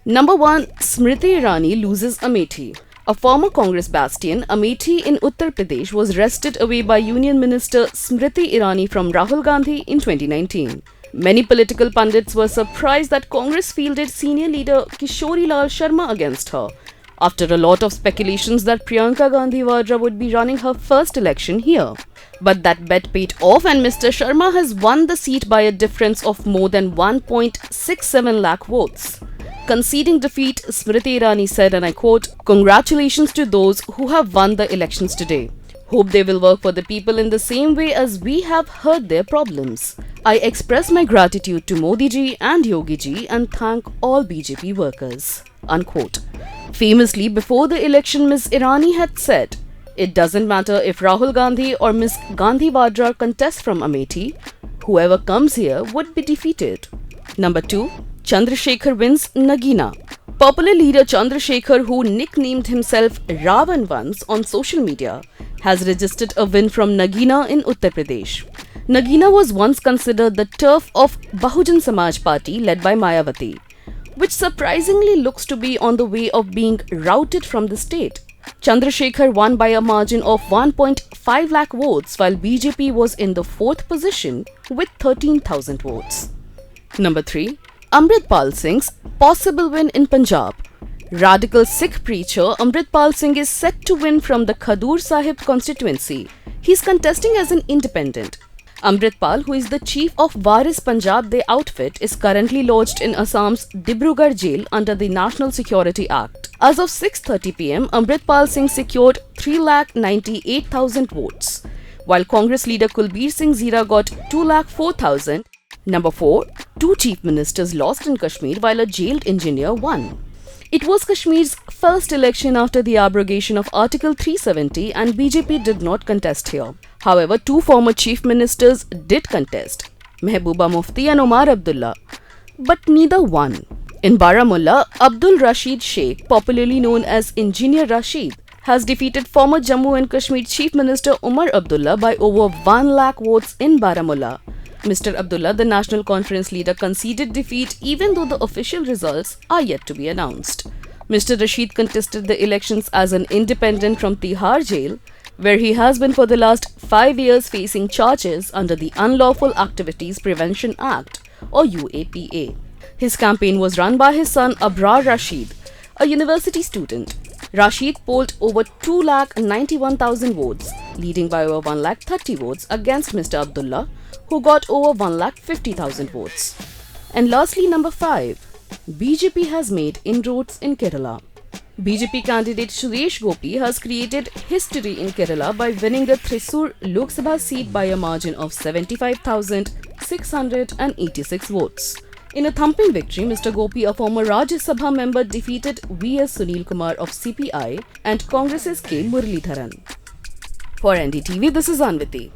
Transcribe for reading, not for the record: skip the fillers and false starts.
Number 1. Smriti Irani loses Amethi. A former Congress bastion, Amethi in Uttar Pradesh was wrested away by Union Minister Smriti Irani from Rahul Gandhi in 2019. Many political pundits were surprised that Congress fielded senior leader Kishori Lal Sharma against her, after a lot of speculations that Priyanka Gandhi Vadra would be running her first election here. But that bet paid off and Mr. Sharma has won the seat by a difference of more than 1.67 lakh votes. Conceding defeat, Smriti Irani said, and I quote, "Congratulations to those who have won the elections today. Hope they will work for the people in the same way as we have heard their problems. I express my gratitude to Modi ji and Yogi ji and thank all BJP workers." Unquote. Famously, before the election, Ms. Irani had said, "It doesn't matter if Rahul Gandhi or Ms. Gandhi Vadra contest from Amethi, whoever comes here would be defeated." Number 2. Chandrasekhar wins Nagina. Popular leader Chandrasekhar, who nicknamed himself Ravan once on social media, has registered a win from Nagina in Uttar Pradesh. Nagina was once considered the turf of Bahujan Samaj Party led by Mayawati, which surprisingly looks to be on the way of being routed from the state. Chandrasekhar won by a margin of 1.5 lakh votes, while BJP was in the 4th position with 13,000 votes. Number 3. Amritpal Singh's possible win in Punjab. Radical Sikh preacher Amritpal Singh is set to win from the Khadur Sahib constituency. He is contesting as an independent. Amritpal, who is the chief of Waris Punjab De outfit, is currently lodged in Assam's Dibrugarh jail under the National Security Act. As of 6:30 pm, Amritpal Singh secured 3,98,000 votes, while Congress leader Kulbir Singh Zira got 2,04,000. Number 4. 2 chief ministers lost in Kashmir while a jailed engineer won. It was Kashmir's first election after the abrogation of Article 370 and BJP did not contest here. However, 2 former chief ministers did contest, Mehbooba Mufti and Omar Abdullah, but neither won. In Baramulla, Abdul Rashid Sheikh, popularly known as Engineer Rashid, has defeated former Jammu and Kashmir Chief Minister Umar Abdullah by over 1 lakh votes in Baramulla. Mr. Abdullah, the National Conference leader, conceded defeat even though the official results are yet to be announced. Mr. Rashid contested the elections as an independent from Tihar jail, where he has been for the last 5 years facing charges under the Unlawful Activities Prevention Act or UAPA. His campaign was run by his son Abrar Rashid, a university student. Rashid polled over 2,91,000 votes, leading by over 1,30,000 votes against Mr. Abdullah, who got over 1,50,000 votes. And lastly, number 5. BJP has made inroads in Kerala. BJP candidate Suresh Gopi has created history in Kerala by winning the Thrissur Lok Sabha seat by a margin of 75,686 votes. In a thumping victory, Mr. Gopi, a former Rajya Sabha member, defeated V.S. Sunil Kumar of CPI and Congress's K. Muralidharan. For NDTV, this is Anviti.